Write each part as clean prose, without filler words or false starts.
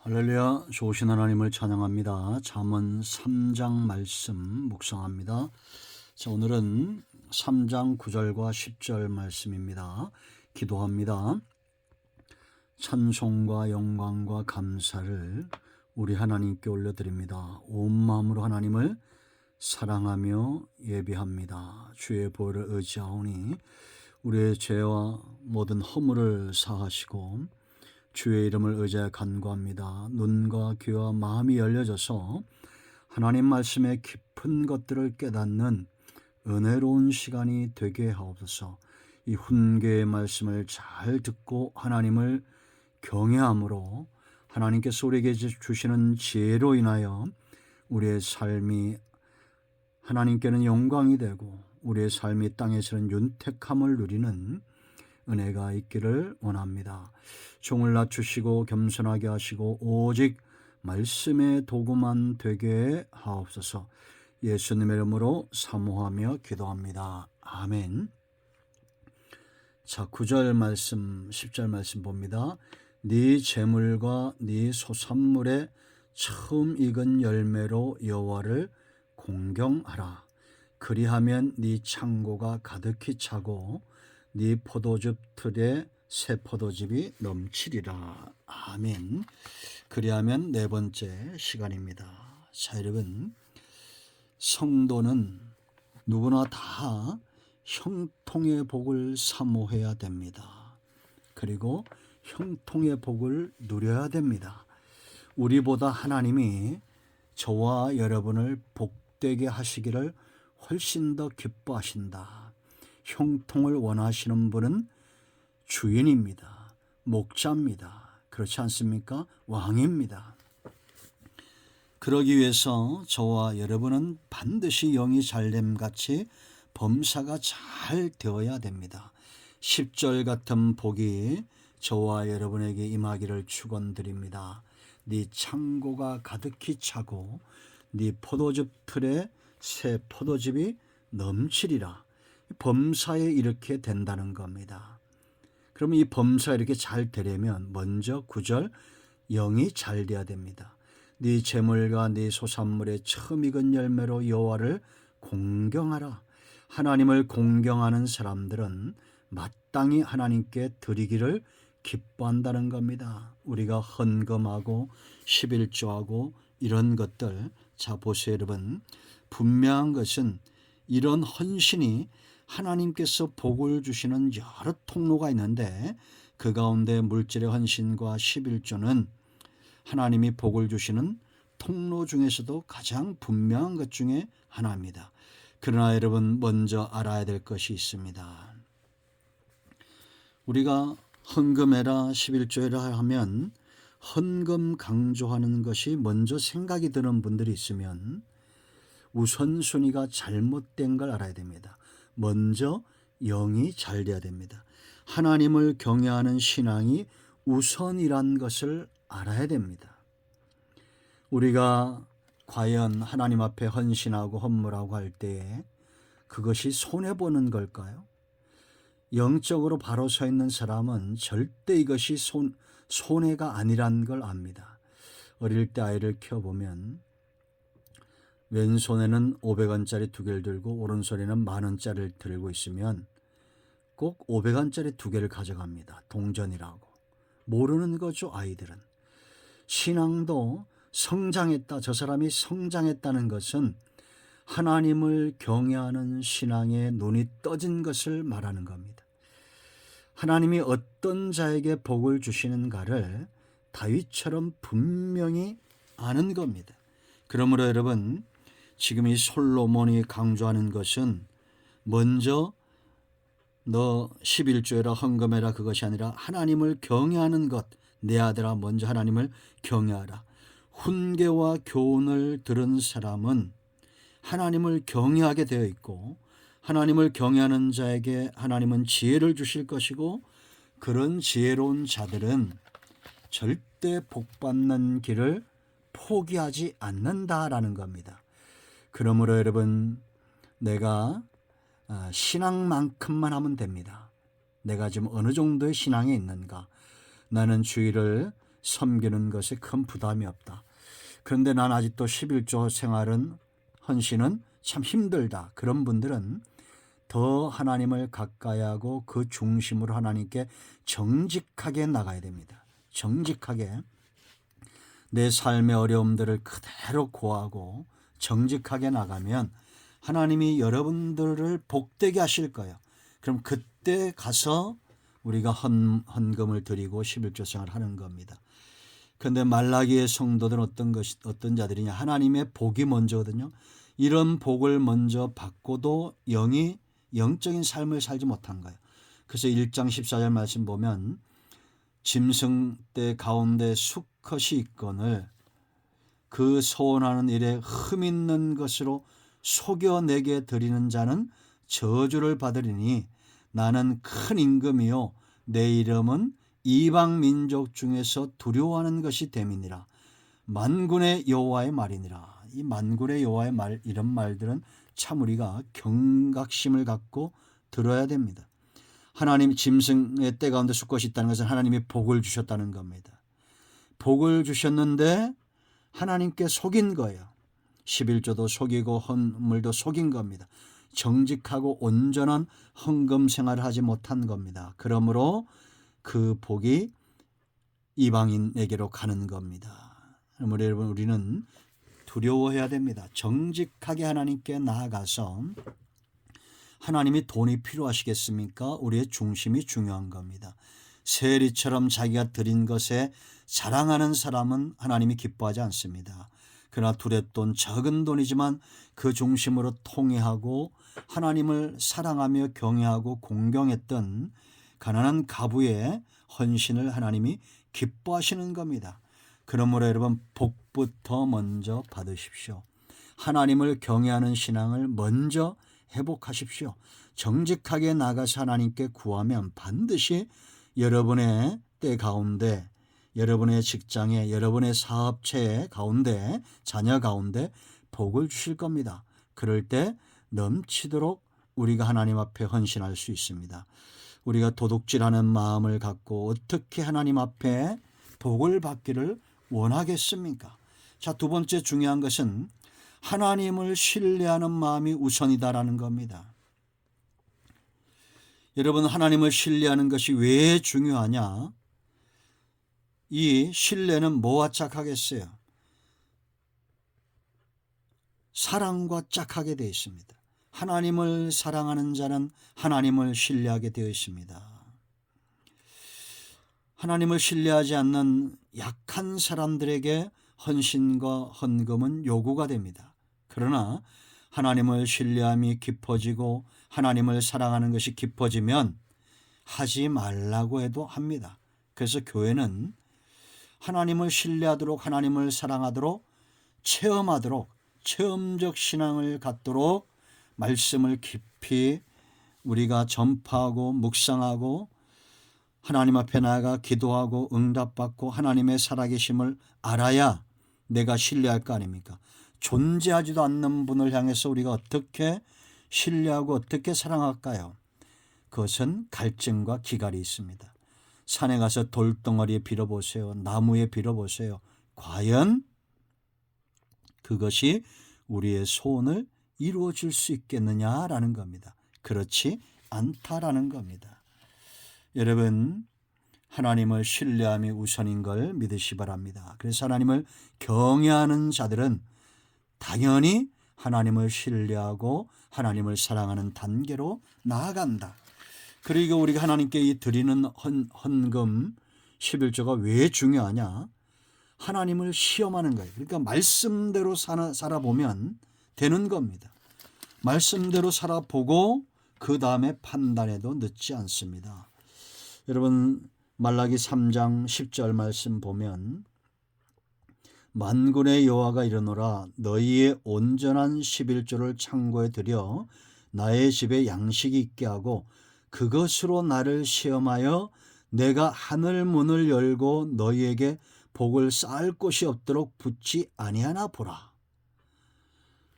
할렐루야. 좋으신 하나님을 찬양합니다. 잠언 3장 말씀 묵상합니다. 자, 오늘은 3장 9절과 10절 말씀입니다. 기도합니다. 찬송과 영광과 감사를 우리 하나님께 올려드립니다. 온 마음으로 하나님을 사랑하며 예비합니다. 주의 보혈을 의지하오니 우리의 죄와 모든 허물을 사하시고 주의 이름을 의지하여 간구합니다. 눈과 귀와 마음이 열려져서 하나님 말씀의 깊은 것들을 깨닫는 은혜로운 시간이 되게 하옵소서. 이 훈계의 말씀을 잘 듣고 하나님을 경외함으로 하나님께서 우리에게 주시는 지혜로 인하여 우리의 삶이 하나님께는 영광이 되고 우리의 삶이 땅에서는 윤택함을 누리는 은혜가 있기를 원합니다. 종을 낮추시고 겸손하게 하시고 오직 말씀의 도구만 되게 하옵소서. 예수님의 이름으로 사모하며 기도합니다. 아멘. 자, 9절 말씀 10절 말씀 봅니다. 네 재물과 네 소산물의 처음 익은 열매로 여호와를 공경하라. 그리하면 네 창고가 가득히 차고 네 포도즙 틀에 새 포도즙이 넘치리라. 아멘. 그리하면 네 번째 시간입니다. 자, 여러분, 성도는 누구나 다 형통의 복을 사모해야 됩니다. 그리고 형통의 복을 누려야 됩니다. 우리보다 하나님이 저와 여러분을 복되게 하시기를 훨씬 더 기뻐하신다. 형통을 원하시는 분은 주인입니다. 목자입니다. 그렇지 않습니까? 왕입니다. 그러기 위해서 저와 여러분은 반드시 영이 잘됨같이 범사가 잘 되어야 됩니다. 10절 같은 복이 저와 여러분에게 임하기를 축원드립니다. 네 창고가 가득히 차고 네 포도즙 틀에 새 포도즙이 넘치리라. 범사에 이렇게 된다는 겁니다. 그러면 이 범사에 이렇게 잘 되려면 먼저 9절 영이 잘 돼야 됩니다. 네 재물과 네 소산물의 처음 익은 열매로 여호와를 공경하라. 하나님을 공경하는 사람들은 마땅히 하나님께 드리기를 기뻐한다는 겁니다. 우리가 헌금하고 11조하고 이런 것들, 자 보세요 여러분, 분명한 것은 이런 헌신이 하나님께서 복을 주시는 여러 통로가 있는데 그 가운데 물질의 헌신과 11조는 하나님이 복을 주시는 통로 중에서도 가장 분명한 것 중에 하나입니다. 그러나 여러분, 먼저 알아야 될 것이 있습니다. 우리가 헌금해라 11조해라 하면 헌금 강조하는 것이 먼저 생각이 드는 분들이 있으면 우선순위가 잘못된 걸 알아야 됩니다. 먼저 영이 잘 돼야 됩니다. 하나님을 경외하는 신앙이 우선이란 것을 알아야 됩니다. 우리가 과연 하나님 앞에 헌신하고 헌물하고 할 때에 그것이 손해보는 걸까요? 영적으로 바로 서 있는 사람은 절대 이것이 손해가 아니란 걸 압니다. 어릴 때 아이를 키워보면 왼손에는 500원짜리 2개를 들고 오른손에는 10,000원짜리를 들고 있으면 꼭 500원짜리 2개를 가져갑니다. 동전이라고. 모르는 거죠, 아이들은. 신앙도 성장했다, 저 사람이 성장했다는 것은 하나님을 경외하는 신앙에 눈이 떠진 것을 말하는 겁니다. 하나님이 어떤 자에게 복을 주시는가를 다윗처럼 분명히 아는 겁니다. 그러므로 여러분, 지금 이 솔로몬이 강조하는 것은 먼저 너 11조해라 헌금해라 그것이 아니라 하나님을 경외하는 것. 내 아들아, 먼저 하나님을 경외하라. 훈계와 교훈을 들은 사람은 하나님을 경외하게 되어 있고 하나님을 경외하는 자에게 하나님은 지혜를 주실 것이고 그런 지혜로운 자들은 절대 복받는 길을 포기하지 않는다라는 겁니다. 그러므로 여러분, 내가 신앙만큼만 하면 됩니다. 내가 지금 어느 정도의 신앙에 있는가? 나는 주일을 섬기는 것에 큰 부담이 없다. 그런데 난 아직도 11조 생활은 헌신은 참 힘들다. 그런 분들은 더 하나님을 가까이 하고 그 중심으로 하나님께 정직하게 나가야 됩니다. 정직하게 내 삶의 어려움들을 그대로 고하고 정직하게 나가면 하나님이 여러분들을 복되게 하실 거예요. 그럼 그때 가서 우리가 헌금을 드리고 11조 생활을 하는 겁니다. 그런데 말라기의 성도들은 어떤 자들이냐, 하나님의 복이 먼저거든요. 이런 복을 먼저 받고도 영적인 삶을 살지 못한 거예요. 그래서 1장 14절 말씀 보면 짐승 떼 가운데 수컷이 있거늘 그 소원하는 일에 흠 있는 것으로 속여 내게 드리는 자는 저주를 받으리니 나는 큰 임금이요 내 이름은 이방 민족 중에서 두려워하는 것이 됨이니라. 만군의 여호와의 말이니라. 이 만군의 여호와의 말, 이런 말들은 참 우리가 경각심을 갖고 들어야 됩니다. 하나님 짐승의 때 가운데 수컷이 있다는 것은 하나님이 복을 주셨다는 겁니다. 복을 주셨는데 하나님께 속인 거예요. 11조도 속이고 헌물도 속인 겁니다. 정직하고 온전한 헌금 생활을 하지 못한 겁니다. 그러므로 그 복이 이방인에게로 가는 겁니다. 여러분, 우리는 두려워해야 됩니다. 정직하게 하나님께 나아가서 하나님이 돈이 필요하시겠습니까? 우리의 중심이 중요한 겁니다. 세리처럼 자기가 드린 것에 자랑하는 사람은 하나님이 기뻐하지 않습니다. 그러나 두랫돈 적은 돈이지만 그 중심으로 통회하고 하나님을 사랑하며 경외하고 공경했던 가난한 가부의 헌신을 하나님이 기뻐하시는 겁니다. 그러므로 여러분, 복부터 먼저 받으십시오. 하나님을 경외하는 신앙을 먼저 회복하십시오. 정직하게 나가서 하나님께 구하면 반드시 여러분의 때 가운데, 여러분의 직장에, 여러분의 사업체 가운데, 자녀 가운데 복을 주실 겁니다. 그럴 때 넘치도록 우리가 하나님 앞에 헌신할 수 있습니다. 우리가 도둑질하는 마음을 갖고 어떻게 하나님 앞에 복을 받기를 원하겠습니까? 자, 두 번째 중요한 것은 하나님을 신뢰하는 마음이 우선이다라는 겁니다. 여러분, 하나님을 신뢰하는 것이 왜 중요하냐? 이 신뢰는 뭐와 짝하겠어요? 사랑과 짝하게 되어 있습니다. 하나님을 사랑하는 자는 하나님을 신뢰하게 되어 있습니다. 하나님을 신뢰하지 않는 약한 사람들에게 헌신과 헌금은 요구가 됩니다. 그러나 하나님을 신뢰함이 깊어지고 하나님을 사랑하는 것이 깊어지면 하지 말라고 해도 합니다. 그래서 교회는 하나님을 신뢰하도록, 하나님을 사랑하도록, 체험하도록, 체험적 신앙을 갖도록 말씀을 깊이 우리가 전파하고 묵상하고 하나님 앞에 나아가 기도하고 응답받고 하나님의 살아계심을 알아야 내가 신뢰할 거 아닙니까? 존재하지도 않는 분을 향해서 우리가 어떻게 신뢰하고 어떻게 사랑할까요? 그것은 갈증과 기갈이 있습니다. 산에 가서 돌덩어리에 빌어보세요. 나무에 빌어보세요. 과연 그것이 우리의 소원을 이루어 줄 수 있겠느냐라는 겁니다. 그렇지 않다라는 겁니다. 여러분, 하나님을 신뢰함이 우선인 걸 믿으시 바랍니다. 그래서 하나님을 경외하는 자들은 당연히 하나님을 신뢰하고 하나님을 사랑하는 단계로 나아간다. 그리고 우리가 하나님께 드리는 헌금 11조가 왜 중요하냐? 하나님을 시험하는 거예요. 그러니까 말씀대로 살아보면 되는 겁니다. 말씀대로 살아보고 그 다음에 판단해도 늦지 않습니다. 여러분, 말라기 3장 10절 말씀 보면 만군의 여호와가 이르노라 너희의 온전한 11조를 창고에 들여 나의 집에 양식이 있게 하고 그것으로 나를 시험하여 내가 하늘 문을 열고 너희에게 복을 쌓을 곳이 없도록 붙지 아니하나 보라.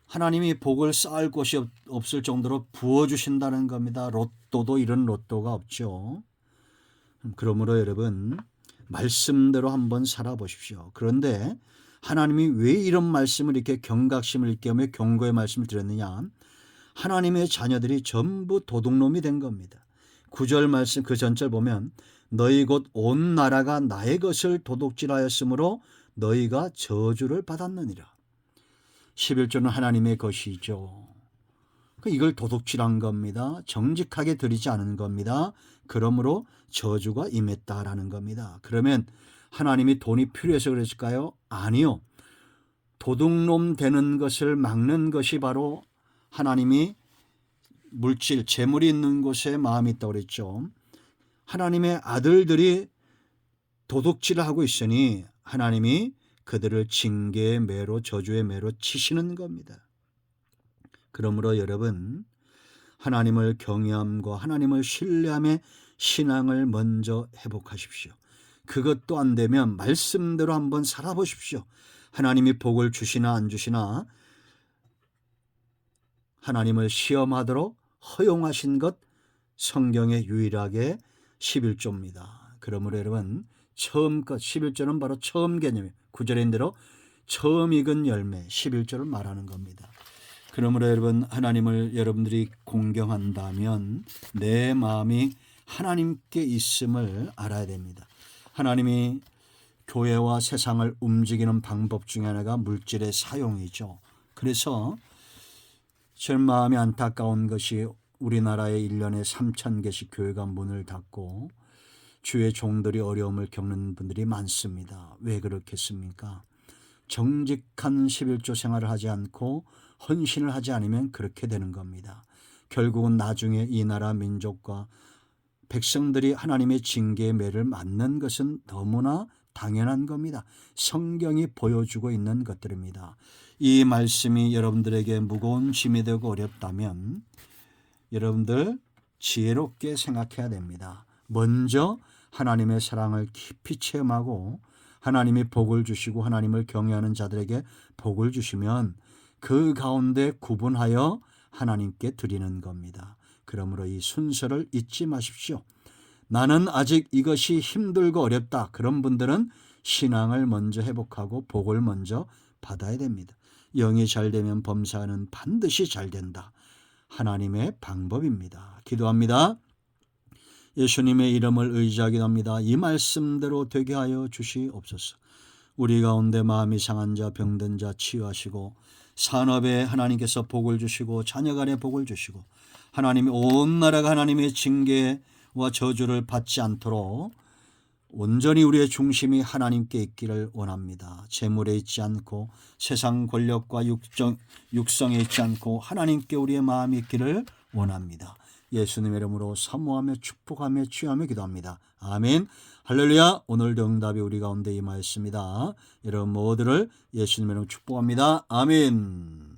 하나님이 복을 쌓을 곳이 없을 정도로 부어주신다는 겁니다. 로또도 이런 로또가 없죠. 그러므로 여러분, 말씀대로 한번 살아보십시오. 그런데 하나님이 왜 이런 말씀을 이렇게 경각심을 있게 하며 경고의 말씀을 드렸느냐? 하나님의 자녀들이 전부 도둑놈이 된 겁니다. 9절 말씀 그 전절 보면 너희 곧 온 나라가 나의 것을 도둑질하였으므로 너희가 저주를 받았느니라. 11조는 하나님의 것이죠. 이걸 도둑질한 겁니다. 정직하게 드리지 않은 겁니다. 그러므로 저주가 임했다라는 겁니다. 그러면 하나님이 돈이 필요해서 그랬을까요? 아니요. 도둑놈 되는 것을 막는 것이 바로 하나님이 물질, 재물이 있는 곳에 마음이 있다고 그랬죠. 하나님의 아들들이 도둑질을 하고 있으니 하나님이 그들을 징계의 매로, 저주의 매로 치시는 겁니다. 그러므로 여러분, 하나님을 경외함과 하나님을 신뢰함의 신앙을 먼저 회복하십시오. 그것도 안 되면 말씀대로 한번 살아보십시오. 하나님이 복을 주시나 안 주시나 하나님을 시험하도록 허용하신 것 성경에 유일하게 11조입니다. 그러므로 여러분, 처음껏 11조는 바로 처음 개념이에요. 9절인 대로 처음 익은 열매 11조를 말하는 겁니다. 그러므로 여러분, 하나님을 여러분들이 공경한다면 내 마음이 하나님께 있음을 알아야 됩니다. 하나님이 교회와 세상을 움직이는 방법 중에 하나가 물질의 사용이죠. 그래서 제 마음이 안타까운 것이 우리나라에 1년에 3,000개씩 교회가 문을 닫고 주의 종들이 어려움을 겪는 분들이 많습니다. 왜 그렇겠습니까? 정직한 11조 생활을 하지 않고 헌신을 하지 않으면 그렇게 되는 겁니다. 결국은 나중에 이 나라 민족과 백성들이 하나님의 징계의 매를 맞는 것은 너무나 당연한 겁니다. 성경이 보여주고 있는 것들입니다. 이 말씀이 여러분들에게 무거운 짐이 되고 어렵다면 여러분들 지혜롭게 생각해야 됩니다. 먼저 하나님의 사랑을 깊이 체험하고 하나님이 복을 주시고 하나님을 경외하는 자들에게 복을 주시면 그 가운데 구분하여 하나님께 드리는 겁니다. 그러므로 이 순서를 잊지 마십시오. 나는 아직 이것이 힘들고 어렵다. 그런 분들은 신앙을 먼저 회복하고 복을 먼저 받아야 됩니다. 영이 잘 되면 범사는 반드시 잘 된다. 하나님의 방법입니다. 기도합니다. 예수님의 이름을 의지하기도 합니다. 이 말씀대로 되게 하여 주시옵소서. 우리 가운데 마음이 상한 자, 병든 자 치유하시고 산업에 하나님께서 복을 주시고 자녀 간에 복을 주시고 하나님이 온 나라가 하나님의 징계와 저주를 받지 않도록 온전히 우리의 중심이 하나님께 있기를 원합니다. 재물에 있지 않고 세상 권력과 육성에 있지 않고 하나님께 우리의 마음이 있기를 원합니다. 예수님의 이름으로 사모하며 축복하며 취하며 기도합니다. 아멘. 할렐루야. 오늘도 응답이 우리 가운데 임하였습니다. 여러분 모두를 예수님의 이름으로 축복합니다. 아멘.